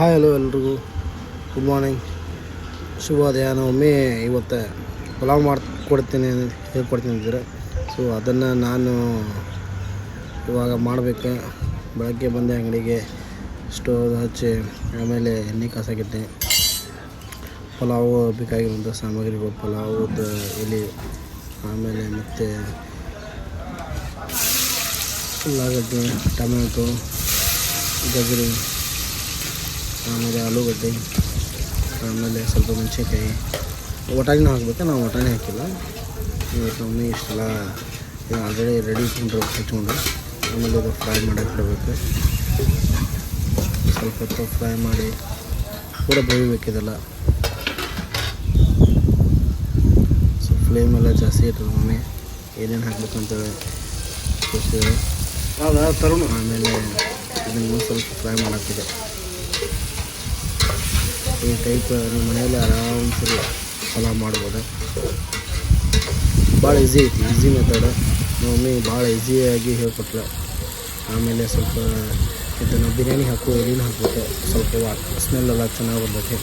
Hi hello ಎಲ್ರಿಗೂ good morning, ಶುಭೋದಯ. ಒಮ್ಮೆ ಇವತ್ತು ಪಲಾವ್ ಹೇಳ್ಕೊಡ್ತೀನಿ ಅಂದಿದ್ರೆ, ಸೊ ಅದನ್ನು ನಾನು ಇವಾಗ ಮಾಡಬೇಕು. ಬೆಳಗ್ಗೆ ಬಂದೆ ಅಂಗಡಿಗೆ, ಸ್ಟೋವ್ ಹಚ್ಚಿ ಆಮೇಲೆ ಎಣ್ಣೆ ಕಾಸಾಕಿಟ್ಟೆ. ಪಲಾವು ಬೇಕಾಗಿರುವಂಥ ಸಾಮಗ್ರಿಗಳು: ಪಲಾವದ ಎಲೆ, ಆಮೇಲೆ ಮತ್ತು ಉಳ್ಳಾಗಡ್ಡೆ, ಟೊಮೆಟೊ, ಗಜರಿ, ಆಮೇಲೆ ಆಲೂಗಡ್ಡೆ, ಆಮೇಲೆ ಸ್ವಲ್ಪ ಮೆಣಸಿನ್ಕಾಯಿ, ಒಟ್ಟಾಗಿನ ಹಾಕಬೇಕು. ನಾವು ಒಟ್ಟಾನೆ ಹಾಕಿಲ್ಲ. ಇವತ್ತು ಒಮ್ಮೆ ಇಷ್ಟೆಲ್ಲ ಆಲ್ರೆಡಿ ರೆಡಿ ಇಟ್ಕೊಂಡು ಹಚ್ಕೊಂಡು ಆಮೇಲೆ ಇದು ಫ್ರೈ ಮಾಡೋಕ್ಕೆ ಇಡಬೇಕು. ಸ್ವಲ್ಪ ಹೊತ್ತು ಫ್ರೈ ಮಾಡಿ ಕೂಡ ಬೇಯಬೇಕಿದೆಲ್ಲ. ಸೊ ಫ್ಲೇಮೆಲ್ಲ ಜಾಸ್ತಿ ಇಟ್ಟರು ಒಮ್ಮೆ ಏನೇನು ಹಾಕ್ಬೇಕಂತೇಳಿ ತೋರಿಸಿದೆ. ತರುಣ ಆಮೇಲೆ ಇದನ್ನು ಸ್ವಲ್ಪ ಫ್ರೈ ಮಾಡಾಕಿದೆ. ಈ ಟೈಪ್ ನಿಮ್ಮ ಮನೆಯಲ್ಲಿ ಆರಾಮ್ಸರಿ ಪಲಾವ್ ಮಾಡ್ಬೋದು. ಭಾಳ ಈಸಿ ಐತಿ, ಈಸಿ ಮೆಥಡ್. ಮಮ್ಮಿ ಭಾಳ ಈಸಿಯಾಗಿ ಹೇಳ್ಕೊಟ್ಲು. ಆಮೇಲೆ ಸ್ವಲ್ಪ ಇದನ್ನು ಬಿರಿಯಾನಿ ಎಣ್ಣೆ ಹಾಕಬೇಕು. ಸ್ವಲ್ಪ ಸ್ಮೆಲ್ಲೆಲ್ಲ ಚೆನ್ನಾಗಿ ಬರ್ತೈತೆ.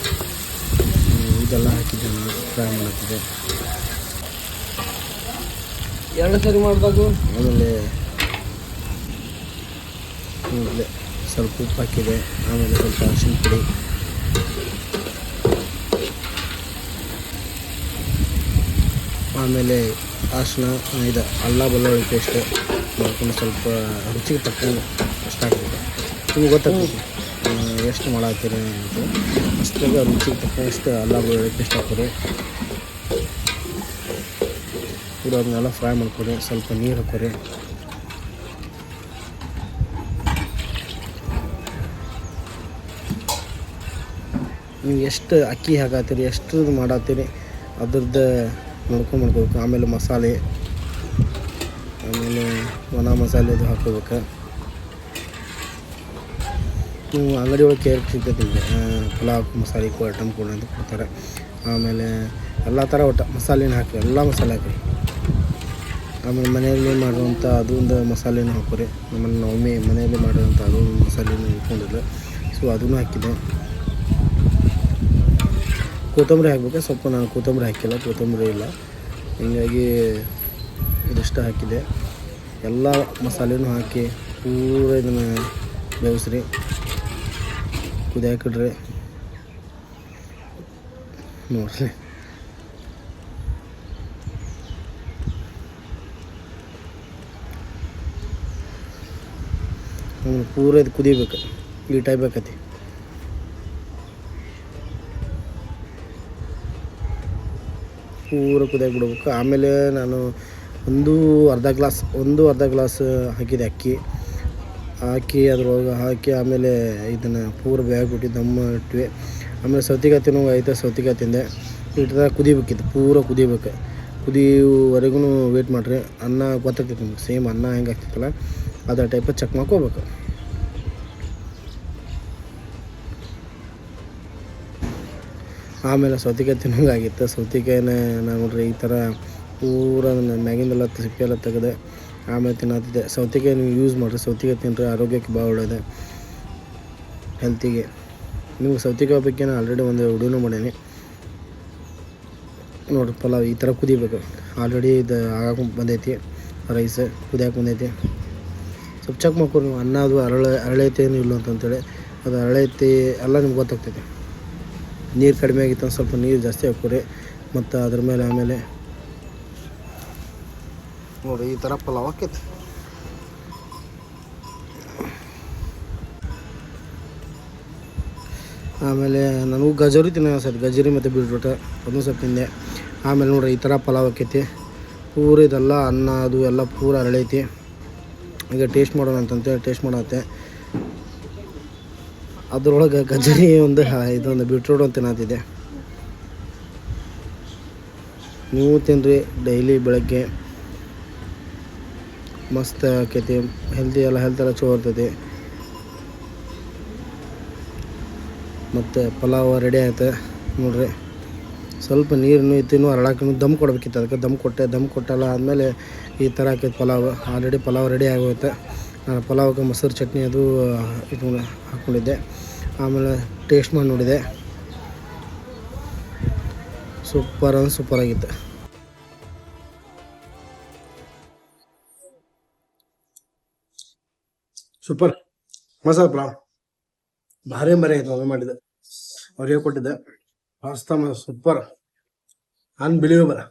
ಇದೆಲ್ಲ ಹಾಕಿದ್ದೆ, ನಾನು ಫ್ರೈ ಮಾಡಾಕಿದ್ದೆ. ಎರಡು ಸರಿ ಮಾಡಿದಾಗ ಆಮೇಲೆ ಸ್ವಲ್ಪ ಉಪ್ಪು ಹಾಕಿದೆ. ಆಮೇಲೆ ಸ್ವಲ್ಪ ಅರಿಶಿನ ಪುಡಿ, ಆಮೇಲೆ ಅರಿಶಿನ, ಇದು ಅಲ್ಲ ಬೆಳ್ಳುಳ್ಳಿ ಪೇಸ್ಟ್ ಮಾಡ್ಕೊಂಡು ಸ್ವಲ್ಪ ರುಚಿಗೆ ತಕ್ಕಂಗೆ ಅಷ್ಟು ಹಾಕ್ಬೇಕು. ನಿಮ್ಗೆ ಗೊತ್ತಾಗ್ತೈತಿ ಎಷ್ಟು ಮಾಡಾಕ್ತೀರಿ ಅಂತ. ಅಷ್ಟಾಗ ರುಚಿಗೆ ತಕ್ಕಷ್ಟು ಅಲ್ಲ ಬೆಳ್ಳುಳ್ಳಿ ಪೇಸ್ಟ್ ಹಾಕೋರಿ. ಅದನ್ನೆಲ್ಲ ಫ್ರೈ ಮಾಡ್ಕೊರಿ. ಸ್ವಲ್ಪ ನೀರು ಹಾಕೋರಿ. ನೀವು ಎಷ್ಟು ಅಕ್ಕಿ ಹಾಕತ್ತೀರಿ, ಎಷ್ಟು ಮಾಡತ್ತೀರಿ ಅದ್ರದ್ದು ಮಾಡ್ಕೋಬೇಕು. ಆಮೇಲೆ ಮಸಾಲೆ, ಆಮೇಲೆ ಒಣ ಮಸಾಲೆದು ಹಾಕೋಬೇಕು. ನೀವು ಅಂಗಡಿ ಒಳಗೆ ಕೇರ್ ಸಿಗ್ತೈತಿ, ಪಲಾವ್ ಮಸಾಲೆ ಐಟಮ್ ಕೂಡ ಅಂತ ಕೊಡ್ತಾರೆ. ಆಮೇಲೆ ಎಲ್ಲ ಥರ ಒಟ್ಟು ಮಸಾಲೆನ ಹಾಕಿ, ಎಲ್ಲ ಮಸಾಲೆ ಹಾಕಿ. ಆಮೇಲೆ ಮನೆಯಲ್ಲಿ ಮಾಡುವಂಥ ಅದೊಂದು ಮಸಾಲೆನೂ ಹಾಕೋರಿ. ಆಮೇಲೆ ಒಮ್ಮೆ ಮನೆಯಲ್ಲಿ ಮಾಡುವಂಥ ಅದೊಂದು ಮಸಾಲೆನೂ ಇಟ್ಕೊಂಡಿದ್ದೆ, ಸೊ ಅದನ್ನು ಹಾಕಿದ್ದೆ. ಕೊತ್ತಂಬರಿ ಹಾಕಬೇಕು. ಸ್ವಲ್ಪ ನಾನು ಕೊತ್ತಂಬರಿ ಹಾಕಿಲ್ಲ, ಕೊತ್ತಂಬರಿ ಇಲ್ಲ, ಹೀಗಾಗಿ ಇದಿಷ್ಟು ಹಾಕಿದೆ. ಎಲ್ಲ ಮಸಾಲೆನೂ ಹಾಕಿ ಪೂರ ಇದನ್ನು ಬೇಯಿಸ್ರಿ, ಕುದಿಯಾಕಿಡ್ರಿ. ನೋಡ್ರಿ, ಪೂರ ಇದು ಕುದಿಬೇಕು. ಈ ಟೈಪ್ ಬೇಕತಿ. ಪೂರ ಕುದಿಯಾಗಿ ಬಿಡ್ಬೇಕು. ಆಮೇಲೆ ನಾನು ಒಂದು ಅರ್ಧ ಗ್ಲಾಸ್ ಹಾಕಿದೆ ಅಕ್ಕಿ ಹಾಕಿ, ಅದ್ರೊಳಗೆ ಹಾಕಿ ಆಮೇಲೆ ಇದನ್ನು ಪೂರ ಬೇಯ್ಬಿಟ್ಟು ದಮ್ಮ ಇಟ್ವಿ. ಆಮೇಲೆ ಸೌತೆಕಾಯಿ ಐತೆ, ಸೌತೆಕಾಯಿ ತಿಂದೆ. ಇಟ್ಟದಾಗ ಕುದಿಬೇಕಿತ್ತು, ಪೂರ ಕುದಿಬೇಕು. ಕುದಿಯುವರೆಗೂ ವೇಟ್ ಮಾಡಿರಿ. ಅನ್ನ ಗೊತ್ತಾಗ್ತೈತೆ ನಿಮ್ಗೆ, ಸೇಮ್ ಅನ್ನ ಹೆಂಗೆ ಆಗ್ತಿತ್ತಲ್ಲ ಅದೇ ಟೈಪ್ ಚೆಕ್ ಮಾಡ್ಕೋಬೇಕು. ಆಮೇಲೆ ಸೌತೆಕಾಯಿ ತಿನ್ನೋಂಗಾಗಿತ್ತು. ಸೌತೆಕಾಯಿನ ನಾನು ನೋಡ್ರಿ ಈ ಥರ ಪೂರ ಮ್ಯಾಗಿಂದೆಲ್ಲ ಸಿಪ್ಪೆ ಎಲ್ಲ ತೆಗೆದೆ ಆಮೇಲೆ ತಿನ್ನತ್ತಿದ್ದೆ. ಸೌತೆಕಾಯಿ ನೀವು ಯೂಸ್ ಮಾಡಿರಿ, ಸೌತೆಕಾಯಿ ತಿನ್ನಿರಿ, ಆರೋಗ್ಯಕ್ಕೆ ಭಾಳ ಒಳ್ಳೆಯದು, ಹೆಲ್ತಿಗೆ. ನೀವು ಸೌತೆಕಾಯಿ ಬಗ್ಗೆ ನಾನು ಆಲ್ರೆಡಿ ಒಂದು ವಿಡಿಯೋನೂ ಮಾಡೀನಿ ನೋಡಿರಿ. ಪಲಾವ್ ಈ ಥರ ಕುದಿಬೇಕು. ಆಲ್ರೆಡಿ ಇದು ಆಗಕ್ಕೆ ಬಂದೈತಿ, ರೈಸ್ ಕುದಿಯಾಕೆ ಬಂದೈತಿ. ಸ್ವಲ್ಪ ಚೆಕ್ ಮಾಡ್ಕೊರಿ ನೀವು, ಅನ್ನ ಅದು ಅರಳೈತೆ ಏನು ಇಲ್ಲ ಅಂತಂತೇಳಿ. ಅದು ಅರಳೈತಿ ಎಲ್ಲ ನಿಮ್ಗೆ ಗೊತ್ತಾಗ್ತೈತಿ. ನೀರು ಕಡಿಮೆ ಆಗಿತ್ತು, ಸ್ವಲ್ಪ ನೀರು ಜಾಸ್ತಿ ಹಾಕೋರಿ. ಮತ್ತು ಅದ್ರ ಮೇಲೆ ಆಮೇಲೆ ನೋಡಿ ಈ ಥರ ಪಲಾವ್ ಆಕೈತಿ. ಆಮೇಲೆ ನನಗೂ ಗಜರಿ ಸರಿ, ಗಜರಿ ಮತ್ತು ಬೀಟ್ರೂಟ್ ಅದನ್ನು ಸ್ವಲ್ಪ ತಿಂದೆ. ಆಮೇಲೆ ನೋಡ್ರಿ ಈ ಥರ ಪಲಾವ್ ಆಕೈತಿ. ಪೂರ ಇದೆಲ್ಲ ಅನ್ನ ಅದು ಎಲ್ಲ ಪೂರ ಅರಳೈತಿ. ಈಗ ಟೇಸ್ಟ್ ಮಾಡೋಣ ಅಂತಂತೇಳಿ ಟೇಸ್ಟ್ ಮಾಡತ್ತೆ. ಅದ್ರೊಳಗೆ ಗಜರಿ ಇದೊಂದು ಬೀಟ್ರೂಟ್ ಒಂದು ತಿನ್ನತ್ತಿದ್ದೆ. ನೀವು ತಿನ್ನಿರಿ ಡೈಲಿ ಬೆಳಗ್ಗೆ, ಮಸ್ತ್ ಆಕೈತಿ. ಹೆಲ್ತ್ ಎಲ್ಲ ಚಲೋ ಇರ್ತೈತಿ. ಮತ್ತು ಪಲಾವ್ ರೆಡಿ ಆಯ್ತು ನೋಡ್ರಿ. ಸ್ವಲ್ಪ ನೀರನ್ನು ಇತ್ತಿನೂ ಅರಳಾಕೂ ದಮ್ ಕೊಡಬೇಕಿತ್ತು. ಅದಕ್ಕೆ ದಮ್ ಕೊಟ್ಟಲ್ಲ ಆದಮೇಲೆ ಈ ಥರ ಆಕೈತೆ ಪಲಾವ್. ಆಲ್ರೆಡಿ ಪಲಾವ್ ರೆಡಿ ಆಗೋಯ್ತು. ನಾನು ಪಲಾವ್ಗೆ ಮೊಸರು ಚಟ್ನಿ ಅದು ಇಟ್ಕೊಂಡು ಹಾಕ್ಕೊಂಡಿದ್ದೆ. ಆಮೇಲೆ ಟೇಸ್ಟ್ ಮಾಡಿ ನೋಡಿದೆ, ಸೂಪರ್ ಆಗಿತ್ತು. ಸೂಪರ್ ಮಸಾಲ ಪಲಾವ್ ಭಾರಿ ಆಯ್ತು. ಅವೇ ಮಾಡಿದ್ದೆ, ಅವ್ರಿಗೆ ಕೊಟ್ಟಿದ್ದೆ. Pasta super, unbelievable.